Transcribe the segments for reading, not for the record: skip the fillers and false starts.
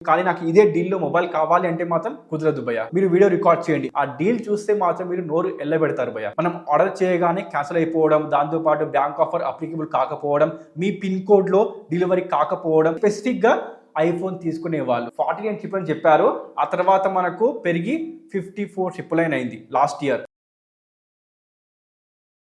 కానీ నాకు ఇదే డీల్లో మొబైల్ కావాలి అంటే మాత్రం కుదరదు భయ్య. మీరు వీడియో రికార్డ్ చేయండి, ఆ డీల్ చూస్తే మాత్రం మీరు నోరు ఎల్లబెడతారు భయ్య. మనం ఆర్డర్ చేయగానే క్యాన్సిల్ అయిపోవడం, దాంతో పాటు బ్యాంక్ ఆఫర్ అప్లికబుల్ కాకపోవడం, మీ పిన్ కోడ్ లో డెలివరీ కాకపోవడం, స్పెసిఫిక్ గా ఐఫోన్ తీసుకునే వాళ్ళు 49 ట్రిపుల్ అని చెప్పారు. ఆ తర్వాత మనకు పెరిగి 54 ట్రిపుల్ అయింది లాస్ట్ ఇయర్.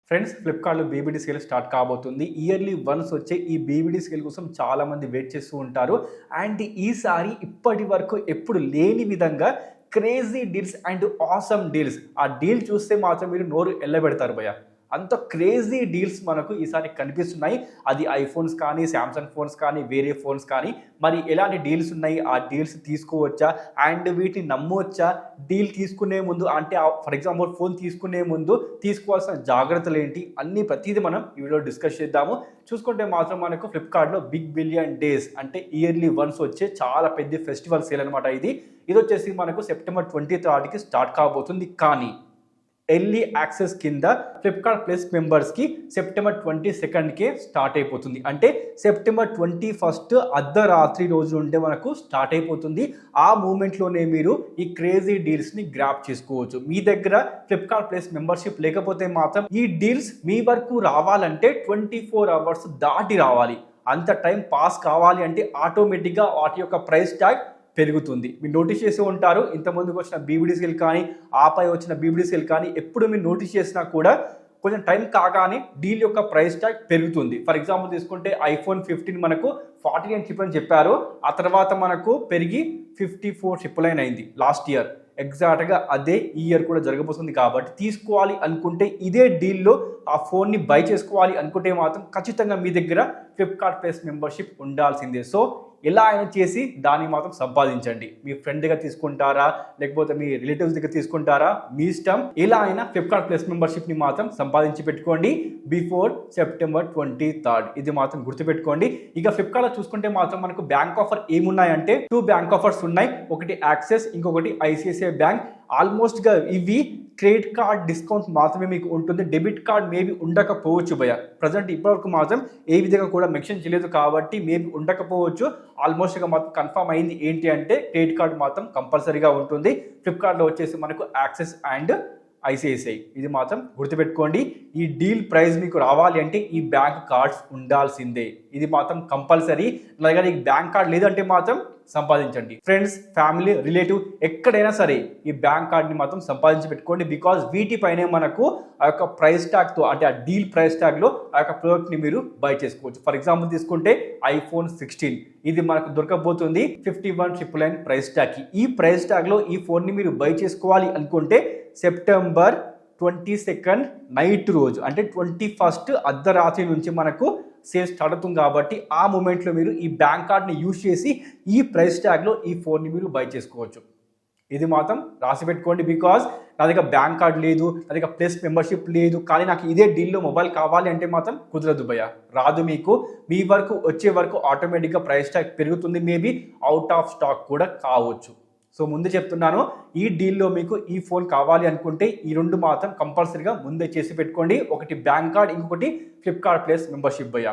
ఫ్రెండ్స్, ఫ్లిప్కార్ట్లో బీబీడీ సేల్ స్టార్ట్ కాబోతుంది. ఇయర్లీ వన్స్ వచ్చే ఈ బీబీడీ సేల్ కోసం చాలామంది వెయిట్ చేస్తూ ఉంటారు. అండ్ ఈసారి ఇప్పటి వరకు ఎప్పుడు లేని విధంగా crazy deals and awesome deals, ఆ డీల్ చూస్తే మాత్రం మీరు నోరు ఎల్లబెడతారు భయ్య. అంత క్రేజీ డీల్స్ మనకు ఈసారి కనిపిస్తున్నాయి. అది ఐఫోన్స్ కానీ, శాంసంగ్ ఫోన్స్ కానీ, వేరే ఫోన్స్ కానీ. మరి ఎలాంటి డీల్స్ ఉన్నాయి, ఆ డీల్స్ తీసుకోవచ్చా అండ్ వీటిని నమ్మవచ్చా? డీల్ తీసుకునే ముందు అంటే ఫర్ ఎగ్జాంపుల్ ఫోన్ తీసుకునే ముందు తీసుకోవాల్సిన జాగ్రత్తలు ఏంటి, అన్ని ప్రతిదీ మనం ఈ వీడియో డిస్కస్ చేద్దాము. చూసుకుంటే మాత్రం మనకు ఫ్లిప్కార్ట్లో బిగ్ బిలియన్ డేస్ అంటే ఇయర్లీ వన్స్ వచ్చే చాలా పెద్ద ఫెస్టివల్ సేల్ అనమాట. ఇది వచ్చేసి మనకు సెప్టెంబర్ 23కి స్టార్ట్ కాబోతుంది. కానీ ఎర్లీ యాక్సెస్ కింద ఫ్లిప్కార్ట్ ప్లస్ మెంబర్స్కి సెప్టెంబర్ 22కే స్టార్ట్ అయిపోతుంది. అంటే సెప్టెంబర్ 21 అర్ధరాత్రి రోజు నుండే మనకు స్టార్ట్ అయిపోతుంది. ఆ మూమెంట్లోనే మీరు ఈ క్రేజీ డీల్స్ని గ్రాప్ చేసుకోవచ్చు. మీ దగ్గర ఫ్లిప్కార్ట్ ప్లస్ మెంబర్షిప్ లేకపోతే మాత్రం ఈ డీల్స్ మీ వరకు రావాలంటే 24 అవర్స్ దాటి రావాలి. అంత టైం పాస్ కావాలి అంటే ఆటోమేటిక్గా వాటి యొక్క ప్రైస్ ట్యాగ్ పెరుగుతుంది. మీరు నోటీస్ చేసి ఉంటారు, ఇంతకుముందుకు వచ్చిన బీబీడీ సేల్ కానీ, ఆపై వచ్చిన బీబీడీ సేల్ కానీ, ఎప్పుడు మీరు నోటీస్ చేసినా కూడా కొంచెం టైం కాగానే డీల్ యొక్క ప్రైస్ ట్యాగ్ పెరుగుతుంది. ఫర్ ఎగ్జాంపుల్ తీసుకుంటే ఐఫోన్ 15 మనకు 49 ట్రిపుల్ అని చెప్పారు. ఆ తర్వాత మనకు పెరిగి 54 ట్రిపుల్ అయింది లాస్ట్ ఇయర్. ఎగ్జాక్ట్గా అదే ఈ ఇయర్ కూడా జరగబోతుంది. కాబట్టి తీసుకోవాలి అనుకుంటే ఇదే డీల్లో ఆ ఫోన్ని బై చేసుకోవాలి అనుకుంటే మాత్రం ఖచ్చితంగా మీ దగ్గర ఫ్లిప్కార్ట్ ప్లస్ మెంబర్షిప్ ఉండాల్సిందే. సో ఎలా అయినా చేసి దాన్ని మాత్రం సంపాదించండి. మీ ఫ్రెండ్ దగ్గర తీసుకుంటారా, లేకపోతే మీ రిలేటివ్స్ దగ్గర తీసుకుంటారా, మీ ఇష్టం. ఎలా అయినా ఫ్లిప్కార్ట్ ప్లస్ మెంబర్షిప్ని మాత్రం సంపాదించి పెట్టుకోండి బిఫోర్ సెప్టెంబర్ 23. ఇది మాత్రం గుర్తుపెట్టుకోండి. ఇక ఫ్లిప్కార్ట్లో చూసుకుంటే మాత్రం మనకు బ్యాంక్ ఆఫర్ ఏమున్నాయంటే 2 బ్యాంక్ ఆఫర్స్ ఉన్నాయి. ఒకటి యాక్సిస్, ఇంకొకటి ఐసిఐసిఐ బ్యాంక్. ఆల్మోస్ట్గా ఇవి క్రెడిట్ కార్డ్ డిస్కౌంట్ మాత్రమే మీకు ఉంటుంది. డెబిట్ కార్డ్ మేబీ ఉండకపోవచ్చు భయ. ప్రజెంట్ ఇప్పటివరకు మాత్రం ఏ విధంగా కూడా మెన్షన్ చేయలేదు కాబట్టి మేబీ ఉండకపోవచ్చు. ఆల్మోస్ట్గా మాత్రం కన్ఫర్మ్ అయింది ఏంటి అంటే క్రెడిట్ కార్డ్ మాత్రం కంపల్సరీగా ఉంటుంది. ఫ్లిప్కార్ట్లో వచ్చేసి మనకు యాక్సిస్ అండ్ ఐసిఐసిఐ. ఇది మాత్రం గుర్తుపెట్టుకోండి. ఈ డీల్ ప్రైస్ మీకు రావాలి అంటే ఈ బ్యాంక్ కార్డ్స్ ఉండాల్సిందే. ఇది మాత్రం కంపల్సరీ. అలాగే ఈ బ్యాంక్ కార్డ్ లేదంటే మాత్రం సంపాదించండి. ఫ్రెండ్స్, ఫ్యామిలీ, రిలేటివ్ ఎక్కడైనా సరే ఈ బ్యాంక్ కార్డ్ని మాత్రం సంపాదించి పెట్టుకోండి. బికాజ్ వీటిపైనే మనకు ఆ యొక్క ప్రైస్ ట్యాగ్తో అంటే ఆ డీల్ ప్రైస్ ట్యాగ్లో ఆ యొక్క ప్రోడక్ట్ని మీరు బై చేసుకోవచ్చు. ఫర్ ఎగ్జాంపుల్ తీసుకుంటే ఐఫోన్ 16 ఇది మనకు దొరకబోతుంది 51 ట్రిపుల్ ప్రైస్ ట్యాగ్కి. ఈ ప్రైస్ ట్యాగ్లో ఈ ఫోన్ని మీరు బై చేసుకోవాలి అనుకుంటే సెప్టెంబర్ 22 నైట్ రోజు అంటే 21 అర్ధరాత్రి నుంచి మనకు సేల్ స్టార్ట్ అవుతుంది. కాబట్టి ఆ మూమెంట్లో మీరు ఈ బ్యాంక్ కార్డ్ని యూజ్ చేసి ఈ ప్రైస్ ట్యాగ్లో ఈ ఫోన్ని మీరు బై చేసుకోవచ్చు. ఇది మాత్రం రాసి పెట్టుకోండి. బికాజ్ నా దగ్గర బ్యాంక్ కార్డ్ లేదు, నా దగ్గర ప్లస్ మెంబర్షిప్ లేదు, కానీ నాకు ఇదే డీల్లో మొబైల్ కావాలి అంటే మాత్రం కుదరదు భయ్య. రాదు. మీకు మీ వరకు వచ్చే వరకు ఆటోమేటిక్గా ప్రైస్ ట్యాగ్ పెరుగుతుంది. మేబీ అవుట్ ఆఫ్ స్టాక్ కూడా కావచ్చు. సో ముందు చెప్తున్నాను, ఈ డీల్లో మీకు ఈ ఫోన్ కావాలి అనుకుంటే ఈ రెండు మాత్రం కంపల్సరీగా ముందే చేసి పెట్టుకోండి. ఒకటి బ్యాంక్ కార్డ్, ఇంకొకటి ఫ్లిప్కార్ట్ ప్లస్ మెంబర్షిప్ భయ్య.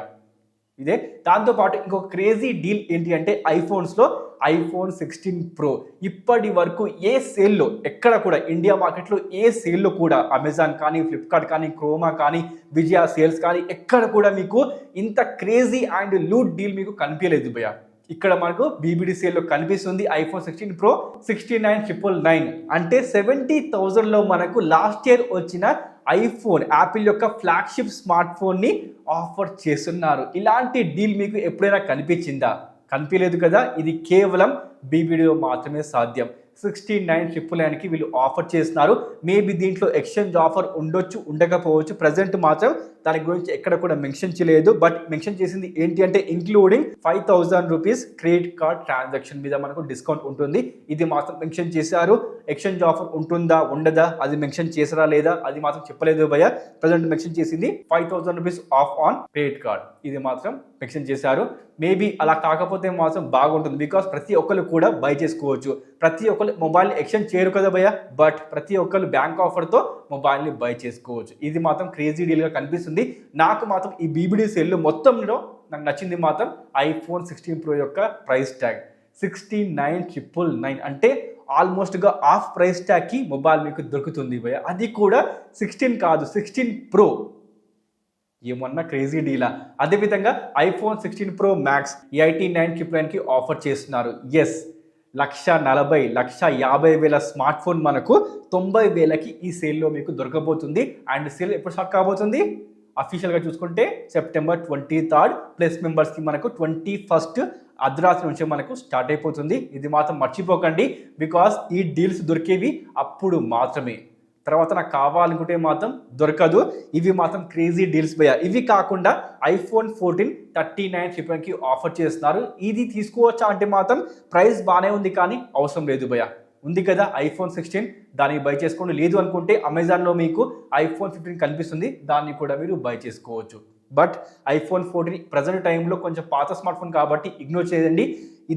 ఇదే దాంతోపాటు ఇంకొక క్రేజీ డీల్ ఏంటి అంటే ఐఫోన్స్లో ఐఫోన్ 16 Pro ఇప్పటి వరకు ఏ సేల్లో ఎక్కడ కూడా ఇండియా మార్కెట్లో ఏ సేల్లో కూడా అమెజాన్ కానీ, ఫ్లిప్కార్ట్ కానీ, క్రోమా కానీ, విజయ సేల్స్ కానీ ఎక్కడ కూడా మీకు ఇంత క్రేజీ అండ్ లూట్ డీల్ మీకు కనిపించలేదు భయ్య. ఇక్కడ మనకు బీబీడీ సేల్లో కనిపిస్తుంది ఐఫోన్ 16 Pro 69,999 అంటే 70,000లో మనకు లాస్ట్ ఇయర్ వచ్చిన ఐఫోన్ యాపిల్ యొక్క ఫ్లాగ్షిప్ స్మార్ట్ ఫోన్ని ఆఫర్ చేస్తున్నారు. ఇలాంటి డీల్ మీకు ఎప్పుడైనా కనిపించిందా? కనిపించలేదు కదా. ఇది కేవలం బీబీడీలో మాత్రమే సాధ్యం. 69,999కి వీళ్ళు ఆఫర్ చేస్తున్నారు. మేబీ దీంట్లో ఎక్స్చేంజ్ ఆఫర్ ఉండొచ్చు, ఉండకపోవచ్చు. ప్రజెంట్ మాత్రం దాని గురించి ఎక్కడ కూడా మెన్షన్ చేయలేదు. బట్ మెన్షన్ చేసింది ఏంటి అంటే including 5,000 rupees credit card transaction మీద మనకు డిస్కౌంట్ ఉంటుంది. ఇది మాత్రం మెన్షన్ చేశారు. ఎక్స్చేంజ్ ఆఫర్ ఉంటుందా ఉండదా అది మెన్షన్ చేసారా లేదా అది మాత్రం చెప్పలేదు భయ్య. ప్రజెంట్ మెన్షన్ చేసింది 5,000 rupees of on credit card. ఇది మాత్రం మెన్షన్ చేశారు. మేబీ అలా కాకపోతే మాత్రం బాగుంటుంది. బికాస్ ప్రతి ఒక్కరు కూడా బై చేసుకోవచ్చు. ప్రతి ఒక్కరు మొబైల్ని ఎక్స్చేంజ్ చేయరు కదా భయ్య. బట్ ప్రతి ఒక్కరు బ్యాంక్ ఆఫర్తో మొబైల్ని బై చేసుకోవచ్చు. ఇది మాత్రం క్రేజీ డీల్గా కనిపిస్తుంది. నాకు మాత్రం ఈ బీబీడీ సేల్లో మొత్తంలో నాకు నచ్చింది మాత్రం ఐఫోన్ 16 Pro యొక్క ప్రైస్ ట్యాగ్. 69,999 అంటే ఆల్మోస్ట్గా హాఫ్ ప్రైస్ ట్యాగ్కి మొబైల్ మీకు దొరుకుతుంది భయ్య. అది కూడా 16 కాదు, 16 Pro. ఏమన్నా క్రేజీ డీలా. అదేవిధంగా iPhone 16 Pro Max 89,999కి ఆఫర్ చేస్తున్నారు. ఎస్, 1,40,000 1,50,000 స్మార్ట్ ఫోన్ మనకు 90,000కి ఈ సేల్లో మీకు దొరకబోతుంది. అండ్ సేల్ ఎప్పుడు స్టార్ట్ కాబోతుంది? అఫీషియల్గా చూసుకుంటే సెప్టెంబర్ 23rd, ప్లస్ మెంబర్స్కి మనకు 21st అర్ధరాత్రి నుంచి మనకు స్టార్ట్ అయిపోతుంది. ఇది మాత్రం మర్చిపోకండి, బికాస్ ఈ డీల్స్ దొరికేవి అప్పుడు మాత్రమే. తర్వాత నాకు కావాలనుకుంటే మాత్రం దొరకదు. ఇవి మాత్రం క్రేజీ డీల్స్ భయ్య. ఇవి కాకుండా iPhone 14 39,999కి ఆఫర్ చేస్తున్నారు. ఇది తీసుకోవచ్చా అంటే మాత్రం ప్రైస్ బాగానే ఉంది, కానీ అవసరం లేదు భయ్య. ఉంది కదా iPhone 16, దాన్ని బై చేసుకోండి. లేదు అనుకుంటే అమెజాన్లో మీకు iPhone 15 కనిపిస్తుంది, దాన్ని కూడా మీరు బై చేసుకోవచ్చు. బట్ iPhone 14 ప్రజెంట్ టైంలో కొంచెం పాత స్మార్ట్ ఫోన్ కాబట్టి ఇగ్నోర్ చేయండి.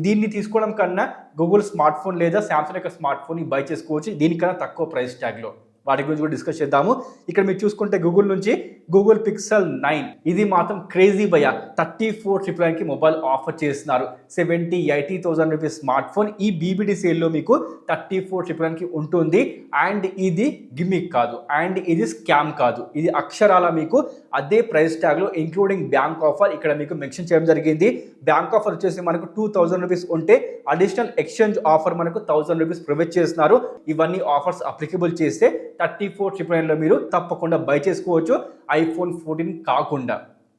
దీన్ని తీసుకోవడం కన్నా గూగుల్ స్మార్ట్ ఫోన్ లేదా శాంసంగ్ యొక్క స్మార్ట్ ఫోన్ని బై చేసుకోవచ్చు, దీనికన్నా తక్కువ ప్రైస్ ట్యాగ్లో. వాటి గురించి కూడా డిస్కస్ చేద్దాము. ఇక్కడ మీరు చూసుకుంటే గూగుల్ నుంచి గూగుల్ పిక్సెల్ 9, ఇది మాత్రం క్రేజీ భయ్య. 34,999కి మొబైల్ ఆఫర్ చేస్తున్నారు. 70,000-80,000 రూపీస్ స్మార్ట్ ఫోన్ ఈ బీబీడీ సేల్లో మీకు 34,999కి ఉంటుంది. అండ్ ఇది గిమిక్ కాదు, అండ్ ఇది స్కామ్ కాదు, ఇది అక్షరాల మీకు అదే ప్రైస్ ట్యాగ్లో ఇంక్లూడింగ్ బ్యాంక్ ఆఫర్ ఇక్కడ మీకు మెన్షన్ చేయడం జరిగింది. బ్యాంక్ ఆఫర్ వచ్చేసి మనకు 2,000 రూపీస్ ఉంటే అడిషనల్ ఎక్స్చేంజ్ ఆఫర్ మనకు 1,000 రూపీస్ ప్రొవైడ్ చేస్తున్నారు. ఇవన్నీ ఆఫర్స్ అప్లికబుల్ చేస్తే 34,999లో మీరు తప్పకుండా బై చేసుకోవచ్చు, iPhone 14 కాకుండా.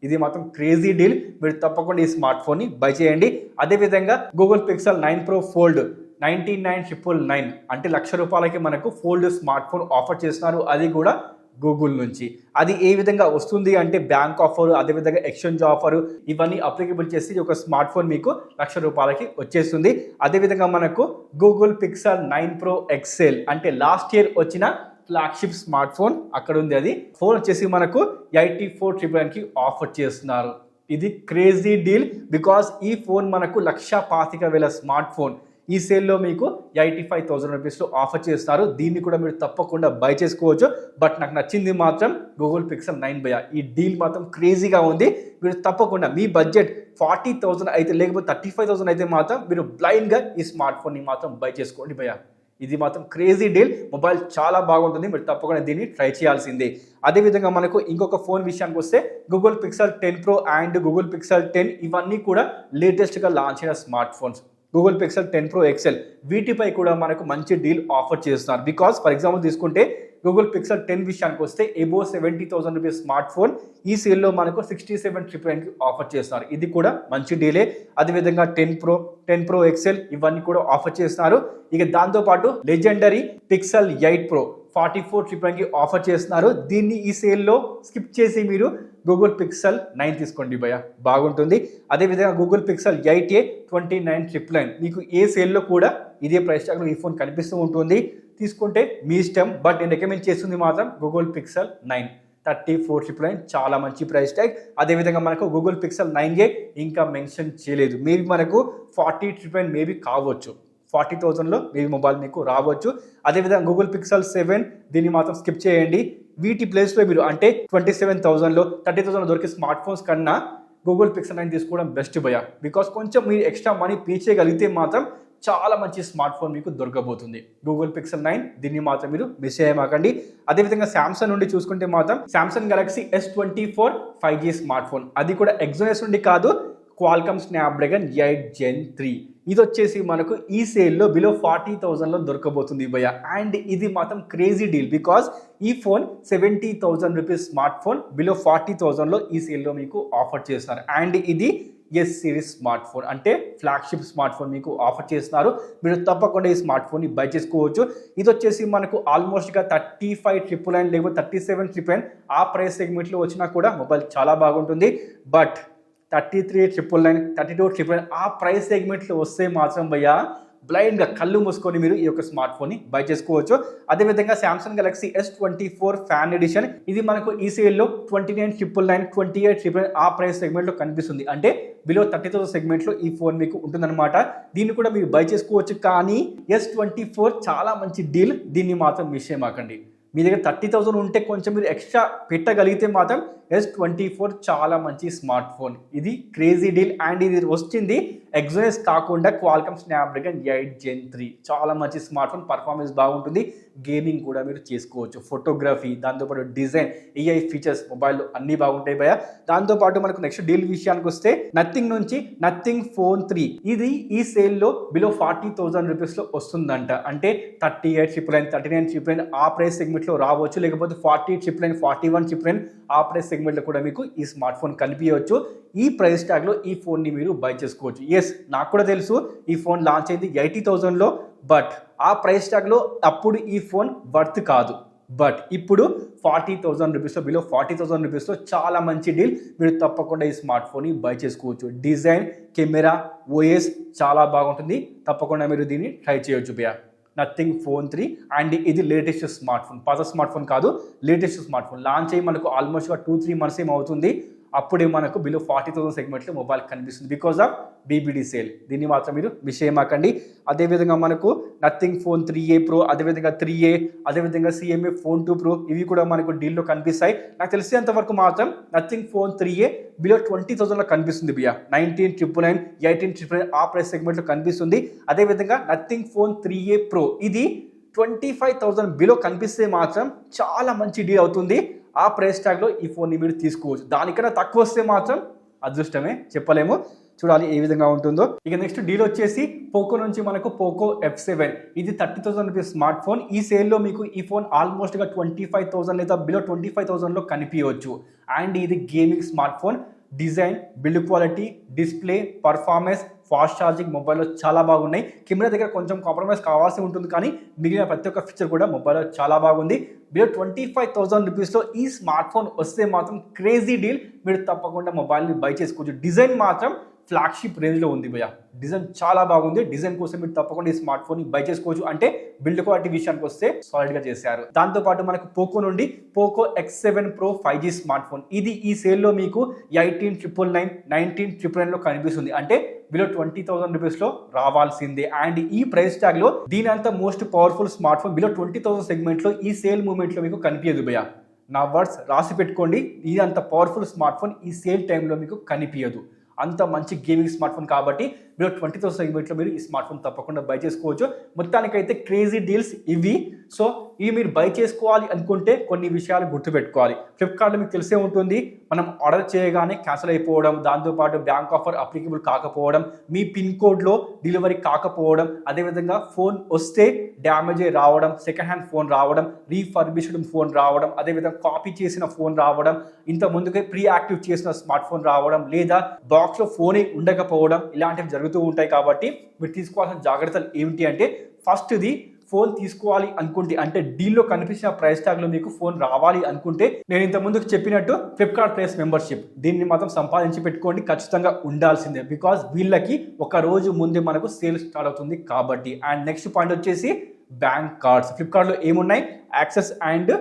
ఇది మాత్రం క్రేజీ డీల్, మీరు తప్పకుండా ఈ స్మార్ట్ ఫోన్ని బై చేయండి. అదేవిధంగా గూగుల్ పిక్సెల్ 9 Pro Fold 99,999 అంటే ₹1,00,000కి మనకు ఫోల్డ్ స్మార్ట్ ఫోన్ ఆఫర్ చేస్తున్నారు, అది కూడా గూగుల్ నుంచి. అది ఏ విధంగా వస్తుంది అంటే బ్యాంక్ ఆఫర్, అదేవిధంగా ఎక్స్చేంజ్ ఆఫర్, ఇవన్నీ అప్లికబుల్ చేసి ఒక స్మార్ట్ ఫోన్ మీకు ₹1,00,000కి వచ్చేస్తుంది. అదేవిధంగా మనకు గూగుల్ పిక్సెల్ 9 Pro XL అంటే లాస్ట్ ఇయర్ వచ్చిన ఫ్లాగ్షిప్ స్మార్ట్ ఫోన్ అక్కడ ఉంది. అది ఫోన్ వచ్చేసి మనకు 84,999కి ఆఫర్ చేస్తున్నారు. ఇది క్రేజీ డీల్, బికాస్ ఈ ఫోన్ మనకు 1,25,000 స్మార్ట్ ఫోన్ ఈ సేల్లో మీకు 85,000 రూపీస్లో ఆఫర్ చేస్తున్నారు. దీన్ని కూడా మీరు తప్పకుండా బై చేసుకోవచ్చు. బట్ నాకు నచ్చింది మాత్రం గూగుల్ పిక్సెల్ 9 భయ్య. ఈ డీల్ మాత్రం క్రేజీగా ఉంది. మీరు తప్పకుండా మీ బడ్జెట్ 40,000 అయితే లేకపోతే 35,000 అయితే మాత్రం మీరు బ్లైండ్గా ఈ స్మార్ట్ ఫోన్ని మాత్రం బై చేసుకోండి భయ్య. ఇది మాత్రం క్రేజీ డీల్, మొబైల్ చాలా బాగుంటుంది, మీరు తప్పకుండా దీన్ని ట్రై చేయాల్సిందే. అదేవిధంగా మనకు ఇంకొక ఫోన్ విషయానికి వస్తే Google pixel 10 Pro and Google pixel 10 ఇవన్నీ కూడా లేటెస్ట్గా లాంచ్ అయిన smart phones. Google pixel 10 Pro XL వీటిపై కూడా మనకు మంచి డీల్ ఆఫర్ చేస్తున్నారు. బికాస్ ఫర్ ఎగ్జాంపుల్ తీసుకుంటే గూగుల్ పిక్సెల్ 10 విషయానికి వస్తే ఎబో 70,000 రూపీస్ స్మార్ట్ ఫోన్ ఈ సేల్లో మనకు 67,999కి ఆఫర్ చేస్తున్నారు. ఇది కూడా మంచి డీలే. అదేవిధంగా 10 Pro XL ఇవన్నీ కూడా ఆఫర్ చేస్తున్నారు. ఇక దాంతోపాటు లెజెండరీ పిక్సెల్ 8 Pro 44,999కి ఆఫర్ చేస్తున్నారు. దీన్ని ఈ సేల్లో స్కిప్ చేసి మీరు గూగుల్ పిక్సెల్ 9 తీసుకోండి భయ్య, బాగుంటుంది. అదేవిధంగా గూగుల్ పిక్సెల్ 8a 29,999 మీకు ఏ సేల్లో కూడా ఇదే ప్రైస్ ట్యాగ్లో ఈ ఫోన్ కనిపిస్తూ ఉంటుంది. తీసుకుంటే మీ ఇష్టం, బట్ నేను రికమెండ్ చేస్తుంది మాత్రం గూగుల్ పిక్సెల్ 9 34,999 చాలా మంచి ప్రైస్ ట్యాగ్. అదేవిధంగా మనకు గూగుల్ పిక్సెల్ 9a ఇంకా మెన్షన్ చేయలేదు. మేబీ మనకు 40,999 మేబీ కావచ్చు, 40,000లో మేబీ మొబైల్ మీకు రావచ్చు. అదేవిధంగా గూగుల్ పిక్సెల్ 7 దీన్ని మాత్రం స్కిప్ చేయండి. వీటి ప్లేస్లో మీరు అంటే 27,000లో 30,000లో దొరికే స్మార్ట్ ఫోన్స్ కన్నా గూగుల్ పిక్సెల్ 9 తీసుకోవడం బెస్ట్ భయ్య. బికాస్ కొంచెం మీరు ఎక్స్ట్రా మనీ పే చేయగలిగితే మాత్రం చాలా మంచి స్మార్ట్ ఫోన్ మీకు దొరకబోతుంది. గూగుల్ పిక్సెల్ 9 దీన్ని మాత్రం మీరు మిస్ చేయమాకండి. అదేవిధంగా శాంసంగ్ నుండి చూసుకుంటే మాత్రం Samsung Galaxy S24 5G smart phone, అది కూడా ఎక్సోనస్ నుండి కాదు, క్వాల్కమ్ స్నాప్డ్రాగన్ 8 Gen 3. ఇది వచ్చేసి మనకు ఈ సేల్లో బిలో 40,000లో దొరకబోతుంది భయ్య. అండ్ ఇది మాత్రం క్రేజీ డీల్, బికాస్ ఈ phone 70,000 rupees smart phone below 40,000లో ఈ సేల్లో మీకు ఆఫర్ చేస్తున్నారు. అండ్ ఇది ఎస్ సిరీస్ స్మార్ట్ ఫోన్ అంటే ఫ్లాగ్షిప్ స్మార్ట్ ఫోన్ మీకు ఆఫర్ చేస్తున్నారు. మీరు తప్పకుండా ఈ స్మార్ట్ ఫోన్ని బై చేసుకోవచ్చు. ఇది వచ్చేసి మనకు ఆల్మోస్ట్గా 35,999 లేకపోతే 37,999 ఆ ప్రైస్ సెగ్మెంట్లో వచ్చినా కూడా మొబైల్ చాలా బాగుంటుంది. బట్ 33,999 32,999 ఆ ప్రైస్ సెగ్మెంట్లో వస్తే మాత్రం భయ్య బ్లైండ్గా కళ్ళు మూసుకొని మీరు ఈ యొక్క స్మార్ట్ ఫోన్ని బై చేసుకోవచ్చు. అదేవిధంగా Samsung Galaxy S24 fan edition ఇది మనకు ఈ సేల్లో 29,999 28,999 ఆ ప్రైస్ సెగ్మెంట్లో కనిపిస్తుంది. అంటే బిలో 30,000 సెగ్మెంట్లో ఈ ఫోన్ మీకు ఉంటుందన్నమాట. దీన్ని కూడా మీరు బై చేసుకోవచ్చు. కానీ S24 చాలా మంచి డీల్, దీన్ని మాత్రం మిస్ చేయమాకండి. మీ దగ్గర 30,000 ఉంటే కొంచెం మీరు ఎక్స్ట్రా పెట్టగలిగితే మాత్రం S24 చాలా మంచి స్మార్ట్ ఫోన్. ఇది క్రేజీ డీల్. అండ్ ఇది వచ్చింది ఎగ్జోనస్ కాకుండా క్వాల్కమ్ స్నాప్డ్రాగన్ 8 Gen 3 చాలా మంచి స్మార్ట్ ఫోన్, పర్ఫార్మెన్స్ బాగుంటుంది, గేమింగ్ కూడా మీరు చేసుకోవచ్చు, ఫోటోగ్రఫీ, దాంతోపాటు డిజైన్, AI ఫీచర్స్ మొబైల్లో అన్నీ బాగుంటాయి భయ. దాంతోపాటు మనకు నెక్స్ట్ డీల్ విషయానికి వస్తే నథింగ్ నుంచి నథింగ్ ఫోన్ 3 ఇది ఈ సేల్లో బిలో 40,000 రూపీస్లో వస్తుందంట. అంటే 38,999, 39,999 ఆ ప్రైస్ సెగ్మెంట్లో రావచ్చు, లేకపోతే 40,999, 41,999 ఆ ప్రైస్ సెగ్మెంట్లో కూడా మీకు ఈ స్మార్ట్ ఫోన్ కనిపించవచ్చు. ఈ ప్రైస్ ట్యాగ్లో ఈ ఫోన్ని మీరు బై చేసుకోవచ్చు. ఎస్, నాకు కూడా తెలుసు ఈ ఫోన్ లాంచ్ అయింది 80,000లో, బట్ ఆ ప్రైస్ ట్యాగ్లో అప్పుడు ఈ ఫోన్ వర్త్ కాదు. బట్ ఇప్పుడు 40,000 రూపీస్లో, బిలో 40,000 రూపీస్లో చాలా మంచి డీల్, మీరు తప్పకుండా ఈ స్మార్ట్ ఫోన్ని బై చేసుకోవచ్చు. డిజైన్, కెమెరా, ఓఎస్ చాలా బాగుంటుంది, తప్పకుండా మీరు దీన్ని ట్రై చేయొచ్చు భయ్యా. నథింగ్ ఫోన్ 3 అండ్ ఇది లేటెస్ట్ స్మార్ట్ ఫోన్, పాత స్మార్ట్ ఫోన్ కాదు, లేటెస్ట్ స్మార్ట్ ఫోన్. లాంచ్ అయ్యి మనకు ఆల్మోస్ట్ 2-3 మంత్స్ ఏమవుతుంది, అప్పుడే మనకు బిలో 40,000 సెగ్మెంట్లో మొబైల్ కనిపిస్తుంది బికాజ్ ఆఫ్ BBD సేల్. దీన్ని మాత్రం మీరు మిస్ చేయమాకండి. అదేవిధంగా మనకు నథింగ్ ఫోన్ 3A Pro, అదేవిధంగా 3A, అదేవిధంగా CMA ఫోన్ 2 Pro ఇవి కూడా మనకు డీల్లో కనిపిస్తాయి. నాకు తెలిసినంత వరకు మాత్రం నథింగ్ ఫోన్ 3A బిలో 20,000లో కనిపిస్తుంది బియా. 19,999, 18,999 ఆ ప్రైస్ సెగ్మెంట్లో కనిపిస్తుంది. అదేవిధంగా నథింగ్ ఫోన్ 3A Pro ఇది 25,000 బిలో కనిపిస్తే మాత్రం చాలా మంచి డీల్ అవుతుంది. ఆ ప్రైస్ ట్యాగ్లో ఈ ఫోన్ని మీరు తీసుకోవచ్చు. దానికన్నా తక్కువ వస్తే మాత్రం అదృష్టమే, చెప్పలేము, చూడాలి ఏ విధంగా ఉంటుందో. ఇక నెక్స్ట్ డీల్ వచ్చేసి పోకో నుంచి మనకు పోకో F7 ఇది 30,000 రూపీస్ స్మార్ట్ ఫోన్. ఈ సేల్లో మీకు ఈ ఫోన్ ఆల్మోస్ట్గా 25,000 లేదా బిలో 25,000లో కనిపించవచ్చు. అండ్ ఇది gaming smart phone. Design, build quality, display, performance, fast charging మొబైల్లో చాలా బాగున్నాయి. కెమెరా దగ్గర కొంచెం కాంప్రమైజ్ కావాల్సి ఉంటుంది, కానీ మిగిలిన ప్రతి ఒక్క ఫీచర్ కూడా మొబైల్లో చాలా బాగుంది. బిలో 25,000 రూపీస్లో ఈ స్మార్ట్ ఫోన్ వస్తే మాత్రం క్రేజీ డీల్, మీరు తప్పకుండా మొబైల్ని బై చేసుకోవచ్చు. డిజైన్ మాత్రం ఫ్లాగ్షిప్ రేంజ్లో ఉంది భయ్య. డిజైన్ చాలా బాగుంది. డిజైన్ కోసం మీరు తప్పకుండా ఈ స్మార్ట్ ఫోన్ బై చేసుకోవచ్చు. అంటే బిల్డ్ క్వాలిటీ విషయానికి వస్తే సాలిడ్గా చేశారు. దాంతోపాటు మనకు పోకో నుండి Poco X7 Pro 5G smart phone ఇది ఈ సేల్లో మీకు 18,999, 19,999లో కనిపిస్తుంది. అంటే బిలో 20,000 రూపీస్లో రావాల్సిందే. అండ్ ఈ ప్రైస్ ట్యాగ్లో దీని అంత most powerful smart phone below 20,000 సెగ్మెంట్లో ఈ సేల్ మూమెంట్లో మీకు కనిపించదు భయ్య. నా వర్డ్స్ రాసి పెట్టుకోండి, ఇది అంత పవర్ఫుల్ స్మార్ట్ ఫోన్ ఈ సేల్ టైంలో మీకు కనిపించదు. అంత మంచి గేమింగ్ స్మార్ట్ ఫోన్ కాబట్టి మీరు 20,000 సెగ్మెంట్లో మీరు ఈ స్మార్ట్ ఫోన్ తప్పకుండా బై చేసుకోవచ్చు. మొత్తానికైతే క్రేజీ డీల్స్ ఇవి. సో ఇవి మీరు బై చేసుకోవాలి అనుకుంటే కొన్ని విషయాలు గుర్తుపెట్టుకోవాలి. ఫ్లిప్కార్ట్లో మీకు తెలిసే ఉంటుంది, మనం ఆర్డర్ చేయగానే క్యాన్సిల్ అయిపోవడం, దాంతోపాటు బ్యాంక్ ఆఫర్ అప్లికబుల్ కాకపోవడం, మీ పిన్ కోడ్లో డెలివరీ కాకపోవడం, అదేవిధంగా ఫోన్ వస్తే డ్యామేజ్ అయి రావడం, సెకండ్ హ్యాండ్ ఫోన్ రావడం, రీఫర్బిష్డ్ ఫోన్ రావడం, అదేవిధంగా కాపీ చేసిన ఫోన్ రావడం, ఇంత ముందుకే ప్రీ యాక్టివ్ చేసిన స్మార్ట్ ఫోన్ రావడం, లేదా బాక్స్లో ఫోనే ఉండకపోవడం, ఇలాంటివి జరుగుతూ ఉంటాయి. కాబట్టి మీరు తీసుకోవాల్సిన జాగ్రత్తలు ఏమిటి అంటే, ఫస్ట్ది ఫోన్ తీసుకోవాలి అనుకుంటే, అంటే డీల్లో కనిపించిన ప్రైస్ ట్యాగ్లో మీకు ఫోన్ రావాలి అనుకుంటే, నేను ఇంత ముందుకు చెప్పినట్టు ఫ్లిప్కార్ట్ ప్లస్ మెంబర్షిప్ దీన్ని మాత్రం సంపాదించి పెట్టుకోండి, ఖచ్చితంగా ఉండాల్సిందే. బికాజ్ వీళ్ళకి ఒక రోజు ముందే మనకు సేల్ స్టార్ట్ అవుతుంది కాబట్టి. అండ్ నెక్స్ట్ పాయింట్ వచ్చేసి బ్యాంక్ కార్డ్స్. ఫ్లిప్కార్ట్లో ఏమున్నాయి, యాక్సెస్ అండ్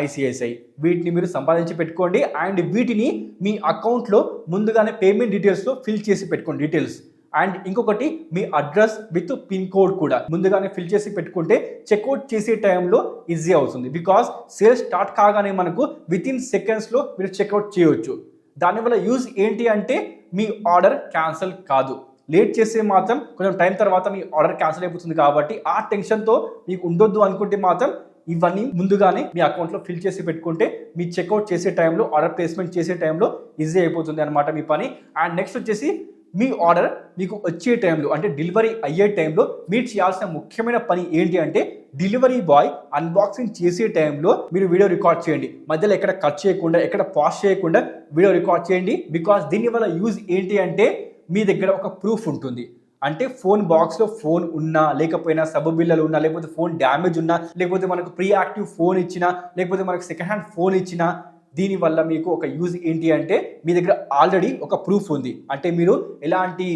ICICI, వీటిని మీరు సంపాదించి పెట్టుకోండి. అండ్ వీటిని మీ అకౌంట్లో ముందుగానే పేమెంట్ డీటెయిల్స్లో ఫిల్ చేసి పెట్టుకోండి డీటెయిల్స్. అండ్ ఇంకొకటి మీ అడ్రస్ విత్ పిన్ కోడ్ కూడా ముందుగానే ఫిల్ చేసి పెట్టుకుంటే చెక్అవుట్ చేసే టైంలో ఈజీ అవుతుంది. బికాస్ సేల్ స్టార్ట్ కాగానే మనకు వితిన్ సెకండ్స్లో మీరు చెక్అవుట్ చేయవచ్చు. దానివల్ల యూజ్ ఏంటి అంటే మీ ఆర్డర్ క్యాన్సిల్ కాదు. లేట్ చేస్తే మాత్రం కొంచెం టైం తర్వాత మీ ఆర్డర్ క్యాన్సిల్ అయిపోతుంది. కాబట్టి ఆ టెన్షన్తో మీకు ఉండొద్దు అనుకుంటే మాత్రం ఇవన్నీ ముందుగానే మీ అకౌంట్లో ఫిల్ చేసి పెట్టుకుంటే మీ చెక్అవుట్ చేసే టైంలో, ఆర్డర్ ప్లేస్మెంట్ చేసే టైంలో ఈజీ అయిపోతుంది అనమాట మీ పని. అండ్ నెక్స్ట్ వచ్చేసి మీ ఆర్డర్ మీకు వచ్చే టైంలో, అంటే డెలివరీ అయ్యే టైంలో మీరు చేయాల్సిన ముఖ్యమైన పని ఏంటి అంటే, డెలివరీ బాయ్ అన్బాక్సింగ్ చేసే టైంలో మీరు వీడియో రికార్డ్ చేయండి. మధ్యలో ఎక్కడ కట్ చేయకుండా, ఎక్కడ పాజ్ చేయకుండా వీడియో రికార్డ్ చేయండి. బికాస్ దీనివల్ల యూజ్ ఏంటి అంటే, మీ దగ్గర ఒక ప్రూఫ్ ఉంటుంది. అంటే ఫోన్ బాక్స్లో ఫోన్ ఉన్నా లేకపోయినా, సబ్ బిల్లలు ఉన్నా, లేకపోతే ఫోన్ డ్యామేజ్ ఉన్నా, లేకపోతే మనకు ప్రీ యాక్టివ్ ఫోన్ ఇచ్చినా, లేకపోతే మనకు సెకండ్ హ్యాండ్ ఫోన్ ఇచ్చినా, దీనివల్ల మీకు ఒక యూజ్ ఏంటి అంటే, మీ దగ్గర ఆల్రెడీ ఒక ప్రూఫ్ ఉంది. అంటే మీరు ఎలాంటి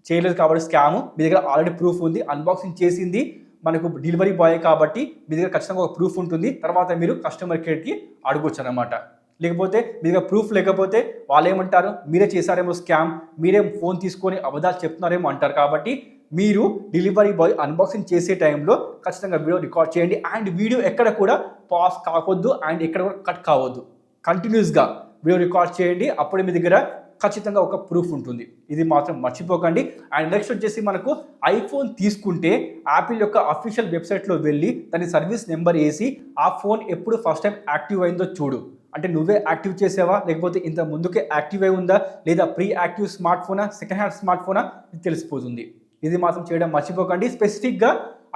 చేయలేదు కాబట్టి స్కామ్, మీ దగ్గర ఆల్రెడీ ప్రూఫ్ ఉంది. అన్బాక్సింగ్ చేసింది మనకు డెలివరీ బాయ్ కాబట్టి మీ దగ్గర ఖచ్చితంగా ఒక ప్రూఫ్ ఉంటుంది. తర్వాత మీరు కస్టమర్ కేర్కి అడగొచ్చు అనమాట. లేకపోతే మీ దగ్గర ప్రూఫ్ లేకపోతే వాళ్ళు ఏమంటారు, మీరే చేశారేమో స్కామ్, మీరే ఫోన్ తీసుకొని అబద్ధాలు చెప్తున్నారేమో అంటారు. కాబట్టి మీరు డెలివరీ బాయ్ అన్బాక్సింగ్ చేసే టైంలో ఖచ్చితంగా వీడియో రికార్డ్ చేయండి. అండ్ వీడియో ఎక్కడ కూడా పాజ్ కావద్దు అండ్ ఎక్కడ కూడా కట్ కావద్దు. కంటిన్యూస్గా వీడియో రికార్డ్ చేయండి. అప్పుడే మీ దగ్గర ఖచ్చితంగా ఒక ప్రూఫ్ ఉంటుంది. ఇది మాత్రం మర్చిపోకండి. అండ్ నెక్స్ట్ వచ్చేసి మనకు ఐఫోన్ తీసుకుంటే యాపిల్ యొక్క అఫీషియల్ వెబ్సైట్లో వెళ్ళి దాని సర్వీస్ నెంబర్ వేసి ఆ ఫోన్ ఎప్పుడు ఫస్ట్ టైం యాక్టివ్ అయిందో చూడు. అంటే నువ్వే యాక్టివ్ చేసావా, లేకపోతే ఇంత ముందుకే యాక్టివ్ అయి ఉందా, లేదా ప్రీ యాక్టివ్ స్మార్ట్ ఫోనా, సెకండ్ హ్యాండ్ స్మార్ట్ ఫోనా, ఇది తెలిసిపోతుంది. ఇది మాత్రం చేయడం మర్చిపోకండి. స్పెసిఫిక్గా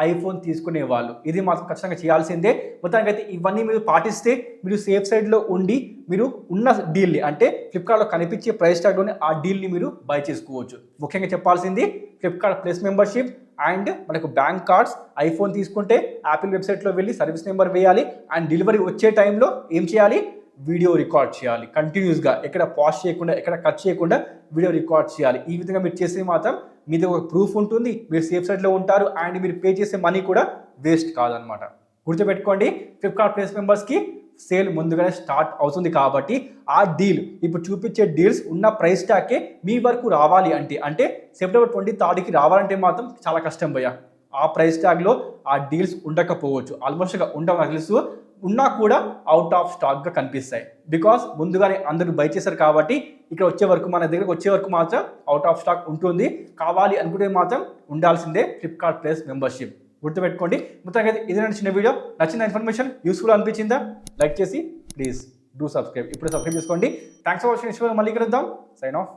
ఐఫోన్ తీసుకునే వాళ్ళు ఇది మాత్రం ఖచ్చితంగా చేయాల్సిందే. మొత్తానికి అయితే ఇవన్నీ మీరు పాటిస్తే మీరు సేఫ్ సైడ్లో ఉండి మీరు ఉన్న డీల్ని, అంటే ఫ్లిప్కార్ట్లో కనిపించే ప్రైస్ ట్యాగ్లోనే ఆ డీల్ని మీరు బై చేసుకోవచ్చు. ముఖ్యంగా చెప్పాల్సింది ఫ్లిప్కార్ట్ ప్లస్ మెంబర్షిప్ అండ్ మనకు బ్యాంక్ కార్డ్స్. ఐఫోన్ తీసుకుంటే యాపిల్ వెబ్సైట్లో వెళ్ళి సర్వీస్ నెంబర్ వేయాలి అండ్ డెలివరీ వచ్చే టైంలో ఏం చేయాలి, వీడియో రికార్డ్ చేయాలి. కంటిన్యూస్గా ఎక్కడ పాజ్ చేయకుండా, ఎక్కడ కట్ చేయకుండా వీడియో రికార్డ్ చేయాలి. ఈ విధంగా మీరు చేసే మాత్రం మీది ఒక ప్రూఫ్ ఉంటుంది, మీరు సేఫ్ సైడ్లో ఉంటారు అండ్ మీరు పే చేసే మనీ కూడా వేస్ట్ కాదనమాట. గుర్తుపెట్టుకోండి, ఫ్లిప్కార్ట్ ప్లస్ మెంబర్స్కి సేల్ ముందుగానే స్టార్ట్ అవుతుంది కాబట్టి ఆ డీల్ ఇప్పుడు చూపించే డీల్స్ ఉన్న ప్రైస్ ట్యాగ్కే మీ వరకు రావాలి అంటే సెప్టెంబర్ 23కి రావాలంటే మాత్రం చాలా కష్టం భయ్యా. ఆ ప్రైస్ ట్యాగ్లో ఆ డీల్స్ ఉండకపోవచ్చు, ఆల్మోస్ట్గా ఉండవు. నాకు తెలుసు, ఉన్నా కూడా అవుట్ ఆఫ్ స్టాక్గా కనిపిస్తాయి. బికాస్ ముందుగానే అందరూ బై చేశారు కాబట్టి ఇక్కడ వచ్చే వరకు, మన దగ్గరకు వచ్చే వరకు మాత్రం అవుట్ ఆఫ్ స్టాక్ ఉంటుంది. కావాలి అనుకుంటే మాత్రం ఉండాల్సిందే ఫ్లిప్కార్ట్ ప్లస్ మెంబర్షిప్. గుర్తుపెట్టుకోండి. మొత్తంగా అయితే ఇదే చిన్న వీడియో. నచ్చిన ఇన్ఫర్మేషన్ యూస్ఫుల్ అనిపించిందా, లైక్ చేసి ప్లీజ్ డూ సబ్స్క్రైబ్. ఇప్పుడు సబ్స్క్రైబ్ చేసుకోండి. Thanks for watching. మళ్ళీ కలుద్దాం. Sign of.